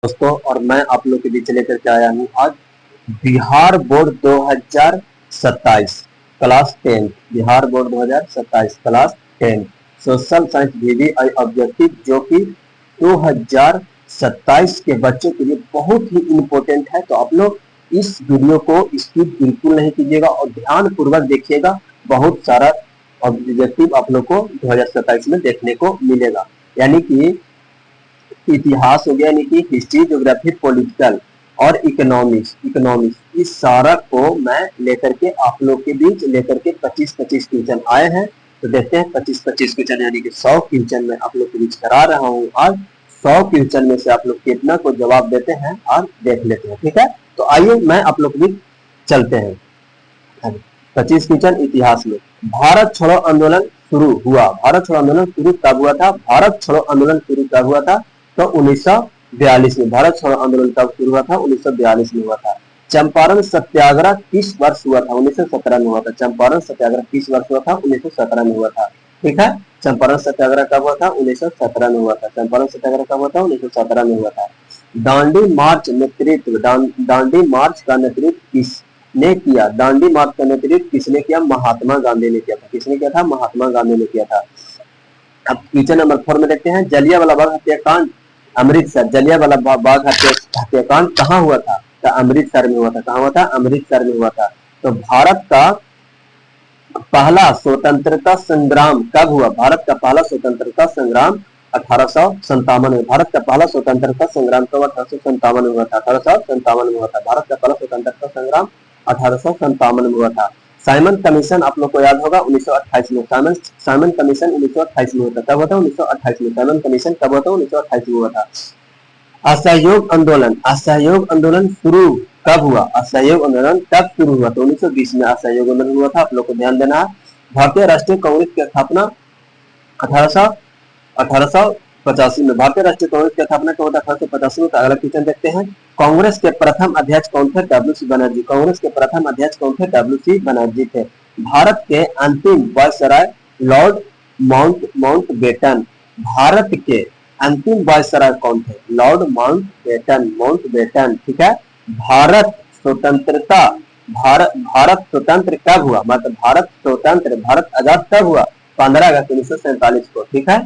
दोस्तों, और मैं आप लोग के बीच लेकर के आया हूँ आज Bihar board 2027 class 10। Bihar board 2027 class 10 social science VVI objective, जो कि 2027 के बच्चों के लिए बहुत ही इम्पोर्टेंट है। तो आप लोग इस वीडियो को स्किप बिल्कुल नहीं कीजिएगा और ध्यान पूर्वक देखिएगा। बहुत सारा ऑब्जेक्टिव आप लोग को 2027 में देखने को मिलेगा, यानी कि इतिहास हो गया, यानी कि हिस्ट्री, ज्योग्राफी, पॉलिटिकल और इकोनॉमिक्स इस सारा को मैं लेकर के आप लोग के बीच लेकर के 25-25 क्वेश्चन आए हैं। तो देखते हैं 25-25 क्वेश्चन यानी कि 100 क्वेश्चन मैं आप लोग के बीच करा रहा हूँ आज। 100 क्वेश्चन में से आप लोग कितना को जवाब देते हैं और देख लेते हैं, ठीक है। तो आइए मैं आप लोग के बीच चलते हैं। 25 क्वेश्चन इतिहास में। भारत छोड़ो आंदोलन शुरू हुआ। भारत छोड़ो आंदोलन शुरू कब हुआ था? भारत छोड़ो आंदोलन शुरू कब हुआ था? तो 1942 में। भारत छोड़ो आंदोलन कब शुरू हुआ था? 1942 में हुआ था। चंपारण सत्याग्रह किस वर्ष हुआ था? 1917 में हुआ था। चंपारण सत्याग्रह किस वर्ष हुआ था? 1917 में हुआ था, ठीक है। चंपारण सत्याग्रह कब हुआ था? 1917 में हुआ था। चंपारण सत्याग्रह कब हुआ था? 1917 में हुआ था। दांडी मार्च नेतृत्व, दांडी मार्च का नेतृत्व किसने किया? दांडी मार्च का नेतृत्व किसने किया? महात्मा गांधी ने किया था। किसने किया था? महात्मा गांधी ने किया था। अब क्वेश्चन नंबर 4 में देखते हैं, जलियांवाला बाग हत्याकांड अमृतसर। जलियांवाला बाग हत्याकांड कहाँ हुआ था? तो अमृतसर में हुआ था। कहाँ हुआ था? अमृतसर में हुआ था। तो भारत का पहला स्वतंत्रता संग्राम कब हुआ? भारत का पहला स्वतंत्रता संग्राम 1857 में। भारत का पहला स्वतंत्रता संग्राम कब? 1857 में हुआ था। 1857 में हुआ था। भारत का पहला स्वतंत्रता संग्राम 1857 में हुआ था। साइमन कमीशन आप लोग को याद होगा 1928 में। साइमन कमीशन 1928 में होता। कब होता? 1928 में। साइमन कमीशन कब होता? 1928 में हुआ था। असहयोग आंदोलन, असहयोग आंदोलन शुरू कब हुआ? असहयोग आंदोलन कब शुरू हुआ? तो 1920 में असहयोग आंदोलन हुआ था। आप लोग को ध्यान देना है। भारतीय राष्ट्रीय कांग्रेस की स्थापना 1885 में। भारतीय राष्ट्रीय कांग्रेस की स्थापना कब हुआ? 1885 में। अगला क्वेश्चन देखते हैं, कांग्रेस के प्रथम अध्यक्ष कौन थे? W C Banerjee. कांग्रेस के प्रथम अध्यक्ष कौन थे? डब्ल्यू सी बनर्जी थे। भारत के अंतिम वायसराय लॉर्ड माउंटबेटन। भारत के अंतिम वायसराय कौन थे? लॉर्ड माउंटबेटन, ठीक है। भारत स्वतंत्रता, भारत स्वतंत्र कब हुआ? मतलब भारत स्वतंत्र, भारत आजाद कब हुआ? 15 अगस्त 1947 को, ठीक है।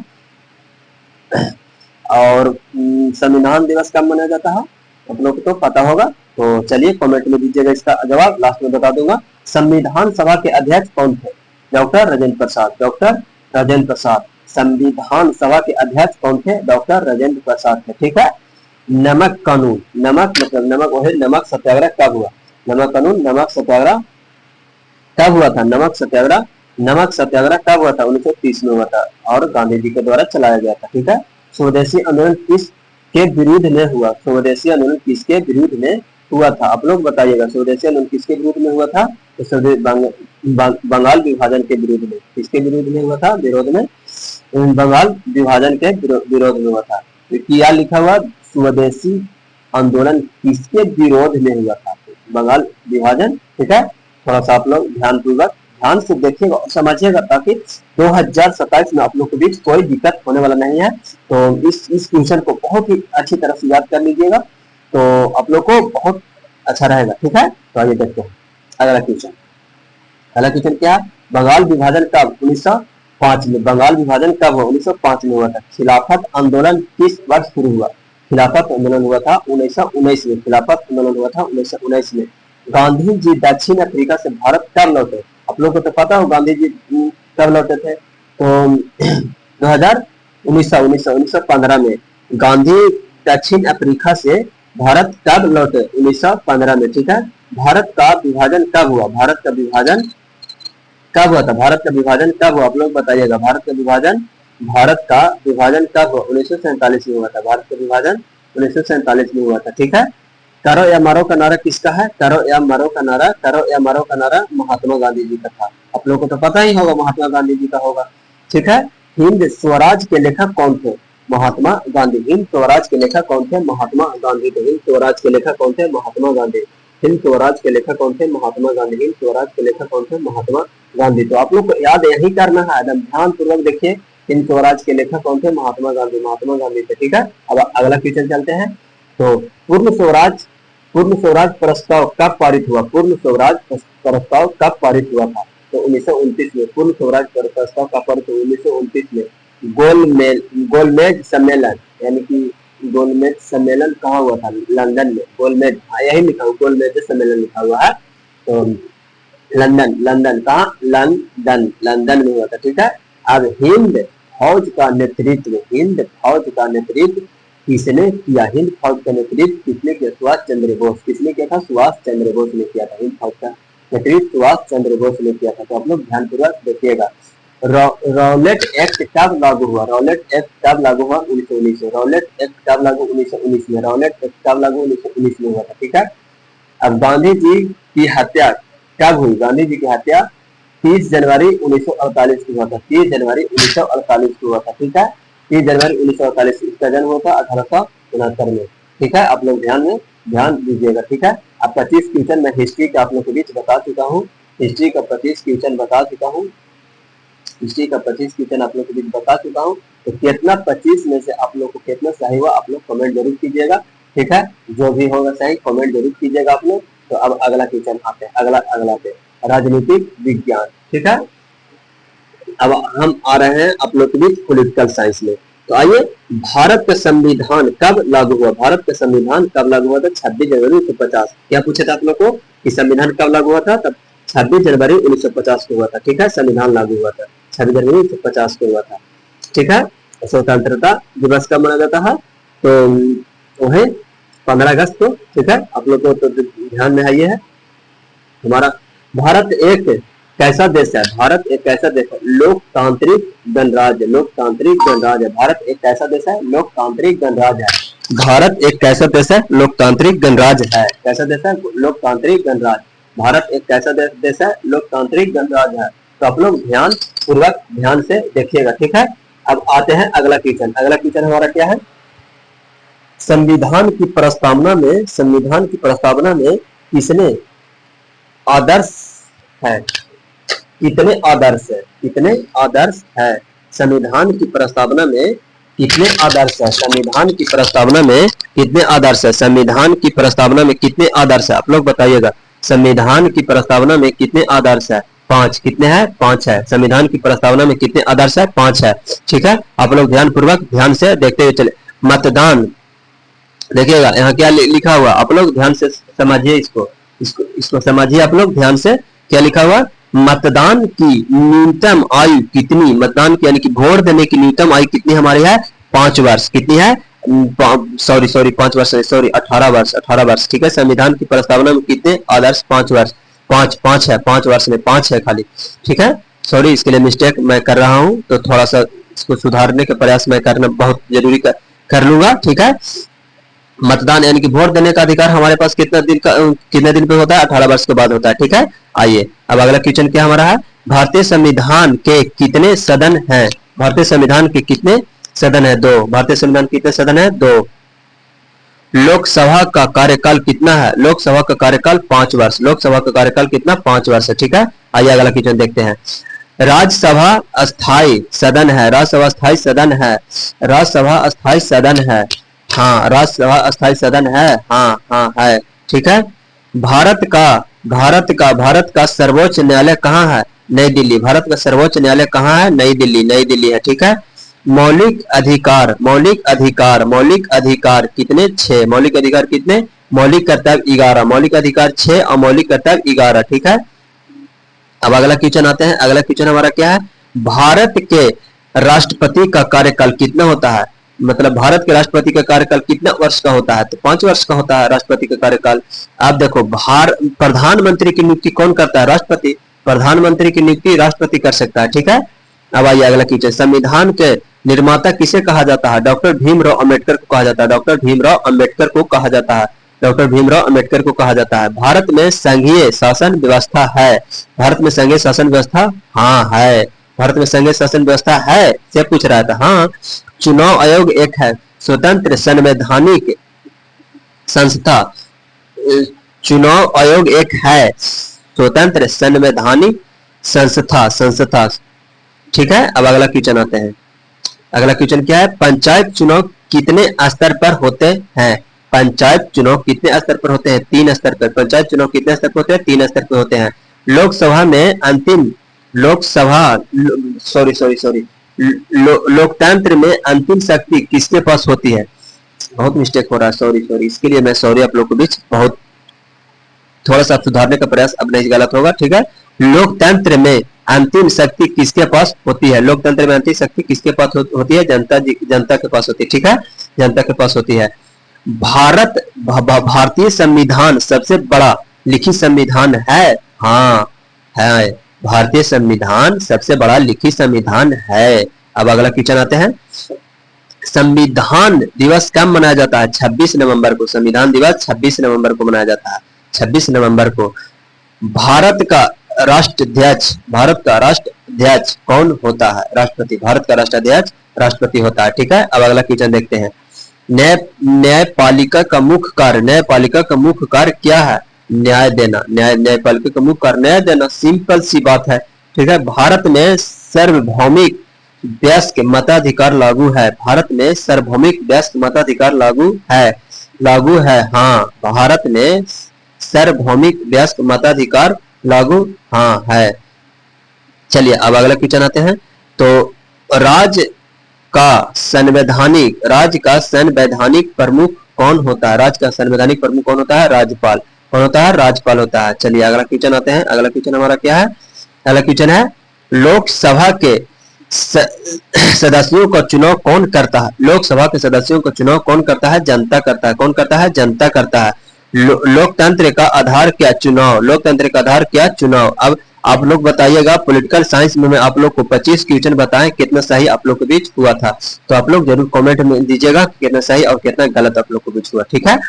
और संविधान दिवस कब मनाया जाता है? आप लोग को तो पता होगा। तो चलिए कमेंट में दीजिएगा इसका जवाब, लास्ट में बता दूंगा। संविधान सभा के अध्यक्ष कौन थे? डॉक्टर राजेंद्र प्रसाद। डॉक्टर राजेंद्र प्रसाद। संविधान सभा के अध्यक्ष कौन थे? डॉक्टर राजेंद्र प्रसाद थे, ठीक है। नमक कानून, नमक मतलब नमक वही, नमक सत्याग्रह कब हुआ? नमक कानून, नमक सत्याग्रह कब हुआ था? नमक सत्याग्रह कब हुआ था? 1930 में हुआ था और गांधी जी के द्वारा चलाया गया था, ठीक है। स्वदेशी आंदोलन किस के विरुद्ध में हुआ? स्वदेशी आंदोलन किसके विरुद्ध में हुआ था? आप लोग बताइएगा, स्वदेशी आंदोलन किसके विरुद्ध में हुआ था? तो बंगाल विभाजन के विरुद्ध में। किसके विरुद्ध में हुआ था? विरोध में, बंगाल विभाजन के विरोध में हुआ था। तो क्या लिखा हुआ? स्वदेशी आंदोलन किसके विरोध में हुआ था? बंगाल विभाजन, ठीक है। थोड़ा सा आप लोग ध्यान से देखिएगा और समझिएगा, ताकि 2027 में आप लोग के बीच कोई दिक्कत होने वाला नहीं है। तो इस क्वेश्चन को बहुत ही अच्छी तरह से याद कर लीजिएगा, तो आप लोग को बहुत अच्छा रहेगा, ठीक है। तो आइए देखते हैं अगला क्वेश्चन। अगला क्वेश्चन क्या है? बंगाल विभाजन कब? 1905 में। बंगाल विभाजन कब हुआ? 1905 में हुआ था। खिलाफत आंदोलन किस वर्ष शुरू हुआ? खिलाफत आंदोलन हुआ था 1919 में। खिलाफत आंदोलन हुआ था 1919 में। गांधी जी दक्षिण अफ्रीका से भारत कब लौटे? आप लोग को तो पता हो गांधी जी कब लौटे थे। तो 1915 में गांधी दक्षिण अफ्रीका से भारत कब लौटे? 1915 में, ठीक है। भारत का विभाजन कब हुआ? भारत का विभाजन कब हुआ था? भारत का विभाजन कब हुआ? आप लोग बताइएगा। भारत का विभाजन कब हुआ? 1947 में हुआ था। भारत का विभाजन 1947 में हुआ था, ठीक है। करो या मरो का नारा किसका है? करो या मरो का नारा महात्मा गांधी जी का था। आप लोगों को तो पता ही होगा महात्मा गांधी जी का होगा, ठीक है। हिंद स्वराज के लेखक कौन थे? महात्मा गांधी। हिंद स्वराज के लेखक कौन थे? महात्मा गांधी। हिंद स्वराज के लेखक कौन थे? महात्मा गांधी। हिंद स्वराज के लेखक कौन थे? महात्मा गांधी। हिंद स्वराज के लेखक कौन थे? महात्मा गांधी। तो आप लोग को याद यही करना है, एकदम ध्यान पूर्वक देखिए। हिंद स्वराज के लेखक कौन थे? महात्मा गांधी। महात्मा गांधी थे, ठीक है। अब अगला क्वेश्चन चलते हैं। तो पूर्ण स्वराज प्रस्ताव कब पारित हुआ? पूर्ण स्वराज प्रस्ताव कब पारित हुआ था? तो 1929 में। पूर्ण स्वराज प्रस्ताव कब पारित हुआ? 1929 में। गोलमेज सम्मेलन, यानी कि गोलमेज सम्मेलन कहाँ हुआ था? लंदन में। गोलमेज, यही लिखा हुआ, गोलमेज सम्मेलन लिखा हुआ है। तो लंदन कहाँ? लंदन में हुआ था। ठीक है। अब हिंद फौज का नेतृत्व किसने किया? हिंद फौज का नेतृत्व किसने किया? सुभाष चंद्र बोस। किसने किया था? सुभाष चंद्र बोस ने किया था। हिंद फौज का नेतृत्व सुभाष चंद्र बोस ने किया था। तो आप लोग ध्यानपूर्वक देखिएगा। रॉलेट एक्ट कब लागू हुआ? रॉलेट एक्ट कब लागू हुआ? 1919 में। रॉलेट एक्ट कब लागू? 1919 में। रॉलेट एक्ट कब लागू? 1919 में हुआ था। ठीक है। अब गांधी जी की हत्या कब हुई? गांधी जी की हत्या 30 जनवरी 1948 को हुआ था। 30 जनवरी 1948 को हुआ था। ठीक है। 30 जनवरी 1948, इसका जन्म हुआ था 1869 में। ठीक है। आप लोग ध्यान दीजिएगा। ठीक है। अब 25 क्वेश्चन मैं हिस्ट्री का आप लोग के बीच बता चुका हूँ। हिस्ट्री का 25 क्वेश्चन बता चुका हूँ। हिस्ट्री का 25 क्वेश्चन आप लोग के बीच बता चुका हूँ। तो कितना 25 में से आप लोग को कितना सही हुआ आप लोग कमेंट जरूर कीजिएगा। ठीक है। जो भी होगा सही कमेंट जरूर कीजिएगा आप लोग। तो अब अगला क्वेश्चन आते हैं। अगला पे राजनीतिक विज्ञान। ठीक है। अब हम आ रहे हैं आप लोग के बीच पॉलिटिकल साइंस में। तो आइए, भारत का संविधान कब लागू हुआ? भारत का संविधान कब लागू हुआ था? 26 जनवरी 1950। क्या पूछा था आप लोग को कि संविधान कब लागू हुआ था? तब 26 जनवरी 1950 को हुआ था। ठीक है। संविधान लागू हुआ था 26 जनवरी 1950 को हुआ था। ठीक है। स्वतंत्रता दिवस कब मनाया जाता है? तो वो है 15 अगस्त को। ठीक है। आप लोग को तो ध्यान में है ये है। हमारा भारत एक कैसा देश है? भारत एक कैसा देश है? लोकतांत्रिक गणराज्य। लोकतांत्रिक गणराज्य। भारत एक कैसा देश है? लोकतांत्रिक गणराज्य है। भारत एक कैसा देश है? लोकतांत्रिक गणराज्य है। कैसा देश है? लोकतांत्रिक गणराज्य। भारत एक कैसा देश है? लोकतांत्रिक गणराज्य है। तो आप लोग ध्यान से देखिएगा। ठीक है। अब आते हैं अगला क्वेश्चन। अगला क्वेश्चन हमारा क्या है? संविधान की प्रस्तावना में किसने आदर्श है? कितने आदर्श है? संविधान की प्रस्तावना में कितने आदर्श है? संविधान की प्रस्तावना में कितने आदर्श है? संविधान की प्रस्तावना में कितने आदर्श है? आप लोग बताइएगा। संविधान की प्रस्तावना में कितने आदर्श है? 5। कितने हैं? 5 है। संविधान की प्रस्तावना में कितने आदर्श है? 5 है। ठीक है। आप लोग ध्यान से देखते हुए चले। मतदान देखिएगा, यहाँ क्या लिखा हुआ आप लोग ध्यान से समझिए। इसको समझिए आप लोग ध्यान से। क्या लिखा हुआ? मतदान की न्यूनतम आयु कितनी? मतदान की यानी कि वोट देने की न्यूनतम आयु कितनी हमारी है? 5 वर्ष। कितनी है? 5 वर्ष, 18 वर्ष। 18 वर्ष। ठीक है। संविधान की प्रस्तावना में कितने आदर्श? 5 वर्ष। 5 है। 5 वर्ष में 5 है खाली। ठीक है। सॉरी, इसके लिए मिस्टेक मैं कर रहा हूं, तो थोड़ा सा इसको सुधारने का प्रयास मैं करना बहुत जरूरी कर लूंगा। ठीक है। मतदान यानी कि वोट देने का अधिकार हमारे पास कितने दिन पे होता है? 18 वर्ष के बाद होता है। ठीक है। आइए, अब अगला क्वेश्चन क्या हमारा है? भारतीय संविधान के कितने सदन हैं? भारतीय संविधान के कितने सदन है? 2। भारतीय संविधान के कितने सदन है? 2। लोकसभा का कार्यकाल कितना है? लोकसभा का कार्यकाल 5 वर्ष। लोकसभा का कार्यकाल कितना? 5 वर्ष है। ठीक है। आइए अगला क्वेश्चन देखते हैं। राज्यसभा अस्थायी सदन है। राज्यसभा अस्थायी सदन है। राज्यसभा अस्थायी सदन है। हाँ, राज्यसभा अस्थायी सदन है। हाँ है। ठीक है। भारत का सर्वोच्च न्यायालय कहाँ है? नई दिल्ली। भारत का सर्वोच्च न्यायालय कहाँ है? नई दिल्ली है। ठीक है। मौलिक अधिकार कितने? 6। मौलिक अधिकार कितने? मौलिक कर्तव्य 11। मौलिक अधिकार 6 और मौलिक कर्तव्य 11। ठीक है। अब अगला क्वेश्चन आते हैं। अगला क्वेश्चन हमारा क्या है? भारत के राष्ट्रपति का कार्यकाल कितना होता है? मतलब भारत के राष्ट्रपति का कार्यकाल कितना वर्ष का होता है? तो 5 वर्ष का होता है राष्ट्रपति का कार्यकाल। आप देखो, प्रधानमंत्री की नियुक्ति कौन करता है? राष्ट्रपति। प्रधानमंत्री की नियुक्ति राष्ट्रपति कर सकता है। ठीक है। अब आइए अगला क्वेश्चन। संविधान के निर्माता किसे कहा जाता है? डॉक्टर भीमराव अम्बेडकर को कहा जाता है। डॉक्टर भीमराव अम्बेडकर को कहा जाता है। डॉक्टर भीमराव अम्बेडकर को कहा जाता है। भारत में संघीय शासन व्यवस्था है। भारत में संघीय शासन व्यवस्था हाँ है। भारत में संघीय शासन व्यवस्था है से पूछ रहा था। हाँ। चुनाव आयोग एक है स्वतंत्र संवैधानिक संस्था। चुनाव आयोग एक है स्वतंत्र संवैधानिक संस्था। ठीक है। अब अगला क्वेश्चन आते हैं। अगला क्वेश्चन क्या है? पंचायत चुनाव कितने स्तर पर होते हैं? पंचायत चुनाव कितने स्तर पर होते हैं? 3 स्तर पर। पंचायत चुनाव कितने स्तर पर होते हैं? 3 स्तर पर होते हैं। लोकसभा में अंतिम लोकसभा सॉरी सॉरी सॉरी लोकतंत्र में अंतिम शक्ति किसके पास होती है? बहुत मिस्टेक हो रहा है, सॉरी सॉरी, इसके लिए मैं सॉरी आप लोग को बीच बहुत थोड़ा सा सुधारने का प्रयास, अब नहीं गलत होगा, ठीक है। लोकतंत्र में अंतिम शक्ति किसके पास होती है? लोकतंत्र में अंतिम शक्ति किसके पास होती है? जनता के पास होती है, ठीक है, जनता के पास होती है। भारतीय संविधान सबसे बड़ा लिखित संविधान है? हाँ है, भारतीय संविधान सबसे बड़ा लिखित संविधान है। अब अगला क्वेश्चन आते हैं, संविधान दिवस कब मनाया जाता है? 26 नवंबर को। संविधान दिवस 26 नवंबर को मनाया जाता है, 26 नवंबर को। भारत का राष्ट्राध्यक्ष कौन होता है? राष्ट्रपति। भारत का राष्ट्राध्यक्ष राष्ट्रपति होता है, ठीक है। अब अगला क्वेश्चन देखते हैं, न्यायपालिका का मुख्य कार्य क्या है? न्याय देना। न्यायपालिका का मुख्य कार्य न्याय देना, सिंपल सी बात है, ठीक है। भारत में सार्वभौमिक वयस्क मताधिकार लागू है। भारत में सार्वभौमिक वयस्क मताधिकार लागू है, हाँ। भारत में सार्वभौमिक वयस्क मताधिकार लागू, हाँ है। चलिए अब अगला क्वेश्चन आते हैं, तो राज्य का संवैधानिक प्रमुख कौन होता है? राज्य का संवैधानिक प्रमुख कौन होता है? राज्यपाल। कौन होता है? राज्यपाल होता है। चलिए अगला क्वेश्चन आते हैं, अगला क्वेश्चन हमारा क्या है? अगला क्वेश्चन है, लोकसभा के सदस्यों का चुनाव कौन करता है? लोकसभा के सदस्यों का चुनाव कौन करता है? जनता करता है। कौन करता है? जनता करता है। लोकतंत्र का आधार क्या? चुनाव। लोकतंत्र का आधार क्या? चुनाव। अब आप लोग बताइएगा, पॉलिटिकल साइंस में मैं आप लोग को 25 क्वेश्चन बताएं, कितना सही आप लोग के बीच हुआ था, तो आप लोग जरूर कमेंट में दीजिएगा कितना सही और कितना गलत आप लोग को बीच हुआ, ठीक है।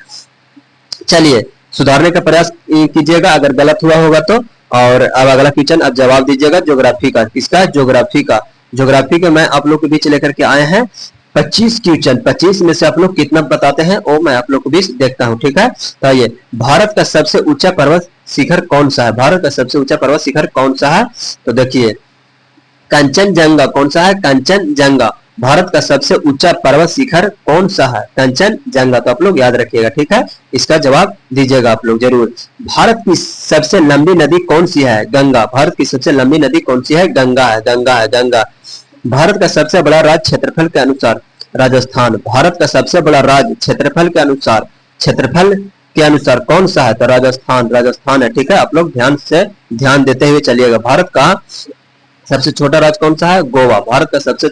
चलिए सुधारने का प्रयास कीजिएगा अगर गलत हुआ होगा तो। और अब अगला क्वेश्चन अब जवाब दीजिएगा ज्योग्राफी का। किसका? ज्योग्राफी का। ज्योग्राफी का मैं आप लोग के बीच लेकर के आए हैं 25 क्वेश्चन। 25 में से आप लोग कितना बताते हैं वो मैं आप लोग को बीच देखता हूं, ठीक है। तो ये भारत का सबसे ऊंचा पर्वत शिखर कौन सा है? भारत का सबसे ऊंचा पर्वत शिखर कौन सा है? तो देखिए कंचनजंगा। कौन सा है? कंचनजंगा। भारत का सबसे ऊंचा पर्वत शिखर कौन सा है? कंचनजंगा। तो आप लोग याद रखिएगा, ठीक है, इसका जवाब दीजिएगा आप लोग जरूर। भारत की सबसे लंबी नदी कौन सी है? गंगा। भारत की सबसे लंबी नदी कौन सी है? गंगा है, गंगा है, गंगा। भारत का सबसे बड़ा राज्य क्षेत्रफल के अनुसार? राजस्थान। भारत का सबसे बड़ा राज्य क्षेत्रफल के अनुसार कौन सा है? तो राजस्थान, राजस्थान है, ठीक है। आप लोग ध्यान देते हुए चलिएगा। भारत का सबसे छोटा राज्य कौन सा है? गोवा। भारत का सबसे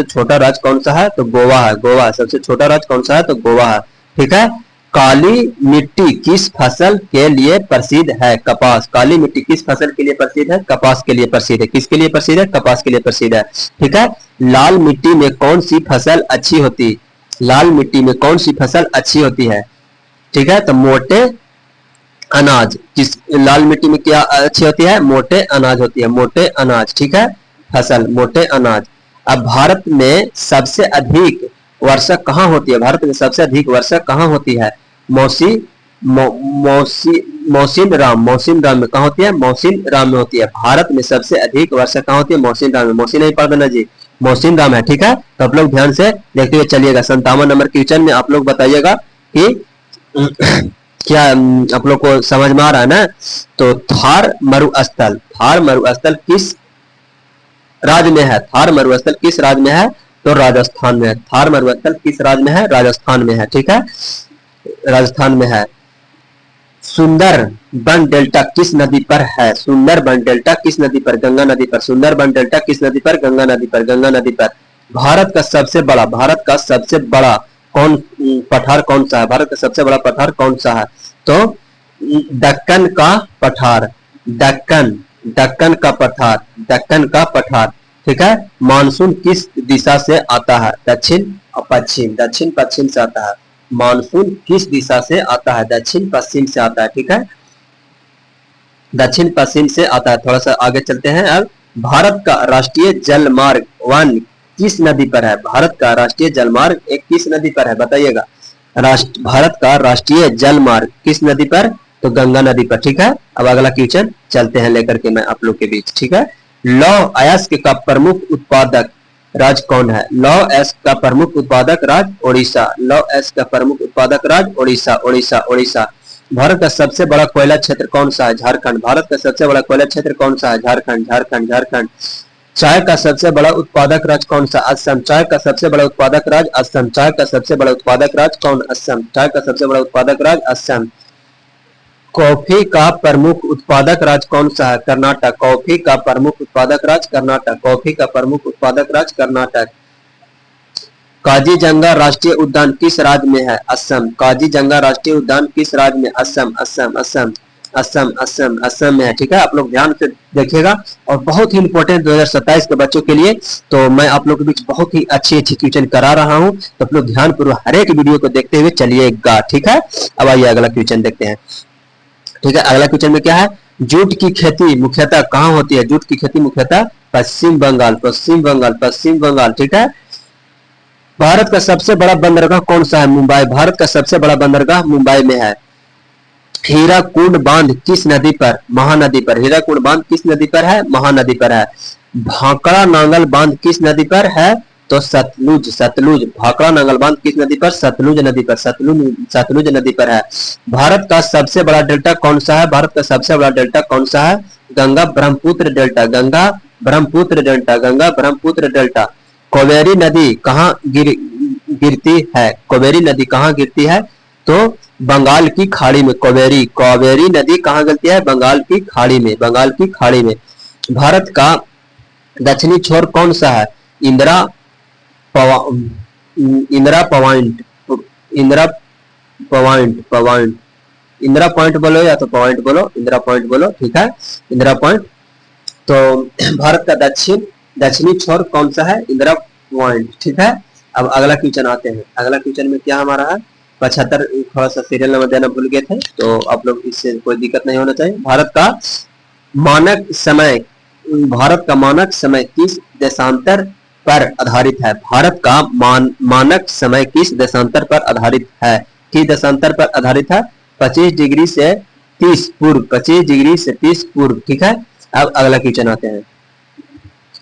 छोटा राज्य कौन सा है? तो गोवा है, गोवा। सबसे छोटा राज्य कौन सा है? तो गोवा है, ठीक है। काली मिट्टी किस फसल के लिए प्रसिद्ध है? कपास। काली मिट्टी किस फसल के लिए प्रसिद्ध है? कपास के लिए प्रसिद्ध है। किसके लिए प्रसिद्ध है? कपास के लिए प्रसिद्ध है, ठीक है। लाल मिट्टी में कौन सी फसल अच्छी होती? लाल मिट्टी में कौन सी फसल अच्छी होती है? ठीक है, तो मोटे अनाज। किस लाल मिट्टी में क्या अच्छी होती है? मोटे अनाज होती है, मोटे अनाज, ठीक है, फसल मोटे अनाज। अब भारत में सबसे अधिक वर्षा कहाँ होती है? भारत में सबसे अधिक वर्षा कहाँ होती है? मौसिन राम में कहाँ होती है? मौसिन राम में होती है। भारत में सबसे अधिक वर्षा कहाँ होती है? मौसिन राम में। मौसिन नहीं पढ़ देना जी, मौसिन राम है, ठीक है। तो आप लोग ध्यान से देखते हुए चलिएगा। 57 नंबर क्वेश्चन में आप लोग बताइएगा कि क्या आप लोग को समझ में आ रहा है ना? तो थार मरुस्थल किस राज्य में है? थार मरुस्थल किस राज्य में है? तो राजस्थान में है। थार मरुस्थल किस राज्य में है? राजस्थान में है, ठीक है, राजस्थान में है। सुंदरबन डेल्टा किस नदी पर है? सुंदरबन डेल्टा किस नदी पर? गंगा नदी पर। सुंदरबन डेल्टा किस नदी पर? गंगा नदी पर, गंगा नदी पर। भारत का सबसे बड़ा पठार कौन सा है? भारत का सबसे बड़ा पठार कौन सा है? तो दक्कन का पठार, दक्कन का पठार, ठीक है। मानसून किस दिशा से आता है? दक्षिण पश्चिम से आता है। मानसून किस दिशा से आता है? दक्षिण पश्चिम से आता है, ठीक है, दक्षिण पश्चिम से आता है। थोड़ा सा आगे चलते हैं। अब भारत का राष्ट्रीय जलमार्ग 1 किस नदी पर है? भारत का राष्ट्रीय जलमार्ग 1 किस नदी पर है? बताइएगा। भारत का राष्ट्रीय जलमार्ग किस नदी पर? तो गंगा नदी पर, ठीक है। अब अगला क्वेश्चन चलते हैं लेकर के मैं आप लोग के बीच, ठीक है। लौह अयस्क का प्रमुख उत्पादक राज्य कौन है? लौह अयस्क का प्रमुख उत्पादक राज्य ओडिशा। लौह अयस्क का प्रमुख उत्पादक राज्य ओडिशा, ओडिशा, ओडिशा। भारत का सबसे बड़ा कोयला क्षेत्र कौन सा है? झारखंड। भारत का सबसे बड़ा कोयला क्षेत्र कौन सा है? झारखंड, झारखंड, झारखंड। चाय का सबसे बड़ा उत्पादक राज्य कौन सा? असम। चाय का सबसे बड़ा उत्पादक राज्य असम। चाय का सबसे बड़ा उत्पादक राज्य कौन? असम। चाय का सबसे बड़ा उत्पादक राज्य असम। कॉफी का प्रमुख उत्पादक राज्य कौन सा है? कर्नाटक। कॉफी का प्रमुख उत्पादक राज्य कर्नाटक। कॉफी का प्रमुख उत्पादक राज्य कर्नाटक। काजीरंगा राष्ट्रीय उद्यान किस राज्य में है? असम। काजीरंगा राष्ट्रीय उद्यान किस राज्य में? असम, असम, असम, असम, असम, असम में है। ठीक है, आप लोग ध्यान से देखिएगा और बहुत ही इंपॉर्टेंट 2027 के बच्चों के लिए तो मैं आप लोग के बीच बहुत ही अच्छी अच्छी क्वेश्चन करा रहा हूं, तो आप लोग ध्यान पूर्वक हर एक वीडियो को देखते हुए चलिएगा। ठीक है, अब आइए अगला क्वेश्चन देखते हैं। ठीक है, अगला क्वेश्चन में क्या है? जूट की खेती मुख्यतः कहाँ होती है? जूट की खेती मुख्यतः पश्चिम बंगाल, पश्चिम बंगाल, पश्चिम बंगाल। ठीक है, भारत का सबसे बड़ा बंदरगाह कौन सा है? मुंबई। भारत का सबसे बड़ा बंदरगाह मुंबई में है। हीराकुंड बांध किस नदी पर? महानदी पर। हीराकुंड बांध किस नदी पर है? महानदी पर है। भाखड़ा नांगल बांध किस नदी पर है? तो सतलुज, सतलुज। भाखड़ा नांगल बांध किस नदी पर? सतलुज नदी पर, सतलुज, सतलुज नदी पर है। भारत का सबसे बड़ा डेल्टा कौन सा है? भारत का सबसे बड़ा डेल्टा कौन सा है? Ganga Brahmaputra delta, Ganga Brahmaputra delta, Ganga Brahmaputra delta. Kaveri नदी कहाँ गिरती है? कावेरी नदी कहाँ गिरती है? तो बंगाल की खाड़ी में। कावेरी, कावेरी नदी कहाँ गिरती है? बंगाल की खाड़ी में, बंगाल की खाड़ी में। भारत का दक्षिणी छोर कौन सा है? Indira Indira point, Indira point, point, Indira point बोलो या तो पॉइंट बोलो, इंदिरा पॉइंट बोलो। ठीक है, इंदिरा पॉइंट। तो भारत का दक्षिणी छोर कौन सा है? इंदिरा पॉइंट। ठीक है, अब अगला क्वेश्चन आते हैं। अगला क्वेश्चन में क्या हमारा है? 75 थोड़ा सा सीरियल नंबर देना भूल गए थे, तो आप लोग इससे कोई दिक्कत नहीं होना चाहिए। भारत का मानक समय, भारत का मानक समय किस देशांतर पर आधारित है? भारत का मानक समय किस देशांतर पर आधारित है? किस देशांतर पर आधारित है? 25 डिग्री से 30 पूर्व, 25 डिग्री से 30 पूर्व। ठीक है, अब अगला क्वेश्चन आते हैं।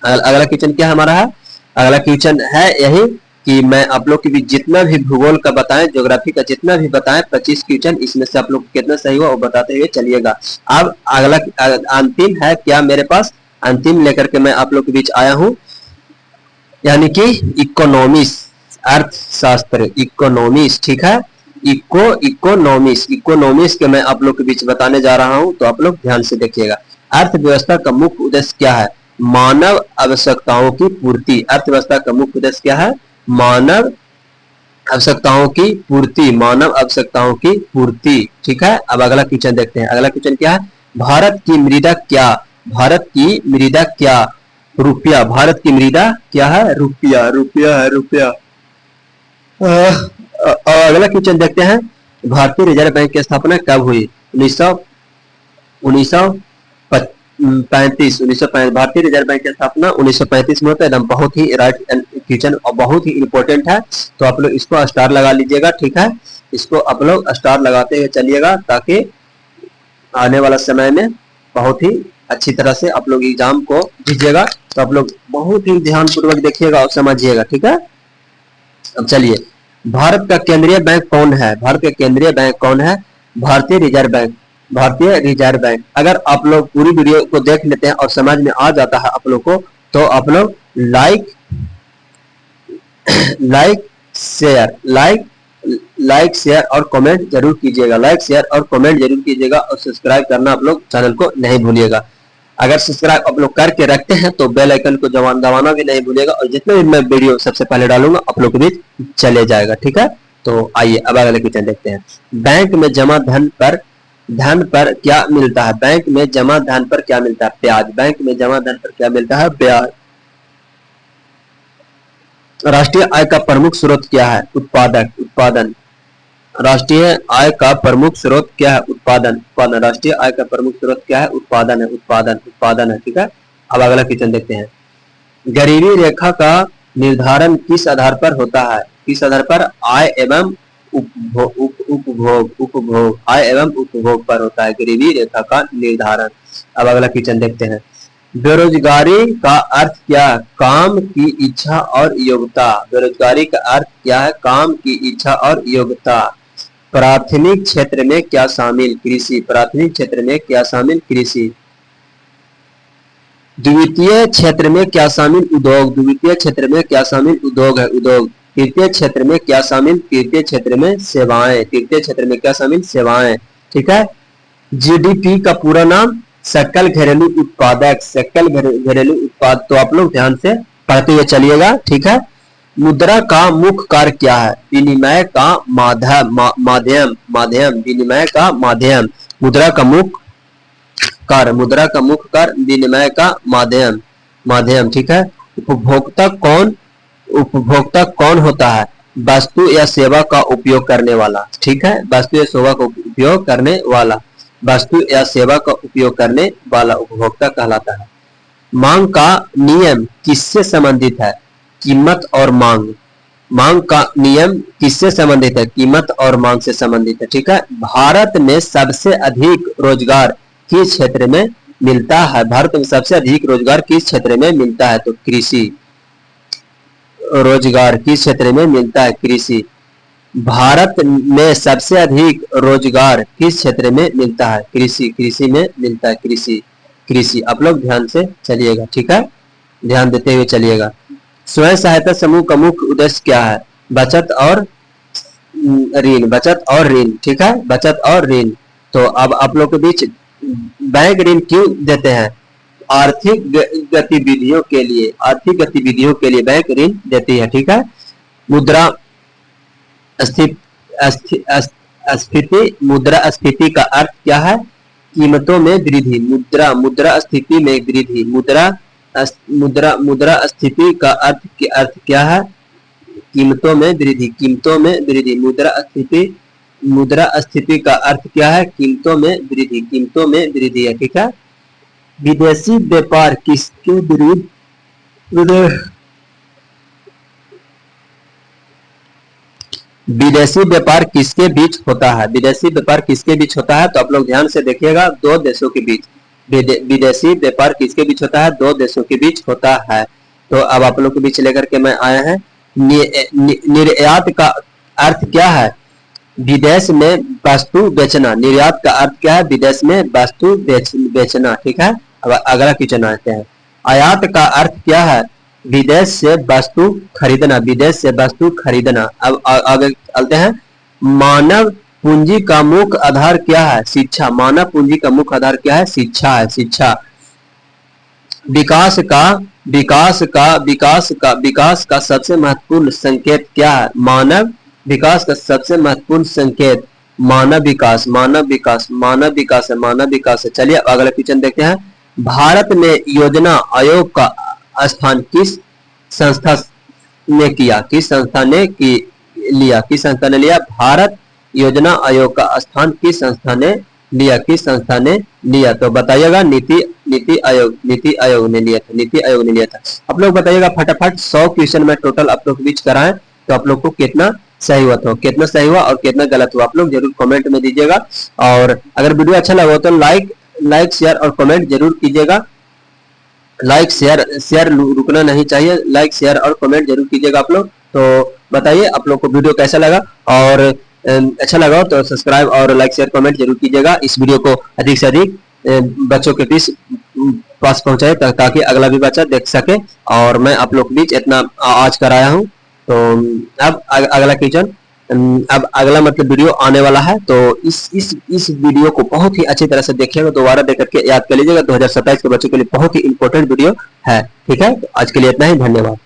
अगला क्वेश्चन क्या हमारा है? अगला क्वेश्चन है यही कि मैं आप लोग के बीच जितना भी भूगोल का बताएं, ज्योग्राफी का जितना भी बताएं, 25 क्वेश्चन, इसमें से आप लोग कितना सही हुआ वो बताते हुए चलिएगा। अब अगला अंतिम है क्या मेरे पास? अंतिम लेकर के मैं आप लोग के बीच आया हूं, यानी कि इकोनॉमिक्स, अर्थशास्त्र, इकोनॉमिक्स। ठीक है, इकोनॉमिक्स, इकोनॉमिक्स के मैं आप लोग के बीच बताने जा रहा हूं, तो आप लोग ध्यान से देखिएगा। अर्थव्यवस्था का मुख्य उद्देश्य क्या है? मानव आवश्यकताओं की पूर्ति। अर्थव्यवस्था का मुख्य उद्देश्य क्या है? मानव आवश्यकताओं की पूर्ति, मानव आवश्यकताओं की पूर्ति। ठीक है, अब अगला क्वेश्चन देखते हैं। अगला क्वेश्चन क्या है? भारत की मृदा क्या? भारत की मृदा क्या? रुपया। भारत की मृदा क्या है? रुपया, रुपया है, रुपया। अगला क्वेश्चन देखते हैं। भारतीय रिजर्व बैंक की स्थापना कब हुई? 1935। भारतीय रिजर्व बैंक की स्थापना 1935 में होता है। एकदम बहुत ही राइट क्वेश्चन और बहुत ही इंपॉर्टेंट है, तो आप लोग इसको स्टार लगा लीजिएगा। ठीक है, इसको आप लोग स्टार लगाते हुए चलिएगा, ताकि आने वाला समय में बहुत ही अच्छी तरह से आप लोग एग्जाम को दीजिएगा। तो आप लोग बहुत ही ध्यान पूर्वक देखिएगा और समझिएगा। ठीक है, अब चलिए, भारत का केंद्रीय बैंक कौन है? भारत का केंद्रीय बैंक कौन है? भारतीय रिजर्व बैंक, भारतीय रिजर्व बैंक। अगर आप लोग पूरी वीडियो को देख लेते हैं और समझ में आ जाता है आप लोग को, तो आप लोग लाइक शेयर और कमेंट जरूर कीजिएगा। लाइक शेयर और कमेंट जरूर कीजिएगा और सब्सक्राइब करना आप लोग चैनल को नहीं भूलिएगा। अगर सब्सक्राइब आप लोग करके रखते हैं तो बेल आइकन को दबाना भी नहीं भूलिएगा, और जितने भी मैं वीडियो सबसे पहले डालूंगा आप लोग के बीच चले जाएगा। ठीक है, तो आइए अब अगले क्वेश्चन देखते हैं। बैंक में जमा धन पर क्या मिलता है? बैंक में जमा धन पर क्या मिलता है? ब्याज। बैंक में जमा धन पर क्या मिलता है? ब्याज। राष्ट्रीय आय का प्रमुख स्रोत क्या है? उत्पादन। राष्ट्रीय आय का प्रमुख स्रोत क्या है? उत्पादन। राष्ट्रीय आय का प्रमुख स्रोत क्या है? उत्पादन है, उत्पादन है। ठीक है, अब अगला क्वेश्चन देखते हैं। गरीबी रेखा का निर्धारण किस आधार पर होता है? किस आधार पर? आय एवं आय एवं उपभोग पर होता है गरीबी रेखा का निर्धारण। अब अगला क्वेश्चन देखते हैं। बेरोजगारी का अर्थ क्या है? काम की इच्छा और योग्यता। बेरोजगारी का अर्थ क्या है? काम की इच्छा और योग्यता। प्राथमिक क्षेत्र में क्या शामिल? कृषि। प्राथमिक क्षेत्र में क्या शामिल? कृषि। द्वितीय क्षेत्र में क्या शामिल? उद्योग। द्वितीय क्षेत्र में क्या शामिल? उद्योग है, उद्योग। तृतीय क्षेत्र में क्या शामिल? तृतीय क्षेत्र में सेवाएं। तृतीय क्षेत्र में क्या शामिल? सेवाएं। ठीक है। जीडीपी का पूरा नाम सकल घरेलू उत्पादक। सकल घरेलू उत्पाद। तो आप लोग ध्यान से पढ़ते हुए चलिएगा। ठीक है। मुद्रा का मुख्य कार्य क्या है? विनिमय का माध्यम। माध्यम। विनिमय का माध्यम। मुद्रा का मुख्य कार्य। मुद्रा का मुख्य कार्य विनिमय का माध्यम। माध्यम। ठीक है। उपभोक्ता कौन होता है? वस्तु या सेवा का उपयोग करने वाला। ठीक है। वस्तु या सेवा का उपयोग करने वाला। वस्तु या सेवा का उपयोग करने वाला उपभोक्ता कहलाता है। मांग का नियम किससे संबंधित है? कीमत और मांग। मांग का नियम किससे संबंधित है? कीमत और मांग से संबंधित है। ठीक है। भारत में सबसे अधिक रोजगार किस क्षेत्र में मिलता है? भारत में सबसे अधिक रोजगार किस क्षेत्र में मिलता है? तो कृषि। रोजगार किस क्षेत्र में मिलता है? कृषि। भारत में सबसे अधिक रोजगार किस क्षेत्र में मिलता है? कृषि। कृषि में मिलता है। कृषि। कृषि। आप लोग ध्यान से चलिएगा। ठीक है। ध्यान देते हुए चलिएगा। स्वयं सहायता समूह का मुख्य उद्देश्य क्या है? बचत और ऋण। बचत और ऋण। ठीक है। बचत और ऋण। तो अब आप लोग के बीच बैंक ऋण क्यों देते हैं? आर्थिक गतिविधियों के लिए। आर्थिक गतिविधियों के लिए बैंक ऋण देती है। ठीक है। मुद्रा स्फीति। मुद्रास्फीति का अर्थ क्या है? कीमतों में वृद्धि। मुद्रास्फीति में वृद्धि। मुद्रास्फीति का अर्थ क्या है? कीमतों में वृद्धि। कीमतों में वृद्धि। मुद्रास्फीति का अर्थ क्या है? कीमतों में वृद्धि। कीमतों में वृद्धि है। ठीक है। विदेशी व्यापार किसके विरुद्ध? विदेशी व्यापार किसके बीच होता है? विदेशी व्यापार किसके बीच होता है? तो आप लोग ध्यान से देखिएगा। दो देशों के बीच। विदेशी व्यापार किसके बीच होता है? दो देशों के बीच होता है। तो अब आप लोग के बीच लेकर के मैं आया है। निर्यात का अर्थ क्या है? विदेश में वस्तु बेचना। निर्यात का अर्थ क्या है? विदेश में वस्तु बेचना। ठीक है। अब अगला क्वेश्चन आते हैं। आयात का अर्थ क्या है? विदेश से वस्तु खरीदना। विदेश से वस्तु खरीदना। अब आगे चलते हैं। मानव पूंजी का मुख्य आधार क्या है? शिक्षा। मानव पूंजी का मुख्य आधार क्या है? शिक्षा है। शिक्षा। विकास का सबसे महत्वपूर्ण संकेत क्या है? मानव विकास का सबसे महत्वपूर्ण संकेत मानव विकास। मानव विकास। मानव विकास है। मानव विकास है। चलिए अगला क्वेश्चन देखते हैं। भारत में योजना आयोग का स्थान किस संस्था ने किया? किस संस्था ने लिया? किस संस्था ने लिया? भारत योजना आयोग का स्थान किस संस्था ने लिया? किस संस्था ने लिया? तो बताइएगा। नीति आयोग। नीति आयोग ने लिया था। नीति आयोग ने लिया था। आप लोग बताइएगा फटाफट। 100 क्वेश्चन में टोटल आप लोग बीच कराएं तो आप लोग को कितना सही हुआ? तो कितना सही हुआ और कितना गलत हुआ आप लोग जरूर कमेंट में दीजिएगा। और अगर वीडियो अच्छा लगा तो लाइक शेयर और कमेंट जरूर कीजिएगा। लाइक शेयर रुकना नहीं चाहिए। लाइक शेयर और कमेंट जरूर कीजिएगा आप लोग। तो बताइए आप लोग को वीडियो कैसा लगा, और अच्छा लगा तो सब्सक्राइब और लाइक शेयर कमेंट जरूर कीजिएगा। इस वीडियो को अधिक से अधिक बच्चों के पास पहुंचाए ताकि अगला भी बच्चा देख सके। और मैं आप लोग के बीच इतना आज कराया हूं। तो अब अगला क्वेश्चन, अब अगला मतलब वीडियो आने वाला है। तो इस वीडियो को बहुत ही अच्छी तरह से देखिएगा। दोबारा देख करके याद कर लीजिएगा। 2027 के बच्चों के लिए बहुत ही इंपॉर्टेंट वीडियो है। ठीक है। आज के लिए इतना ही। धन्यवाद।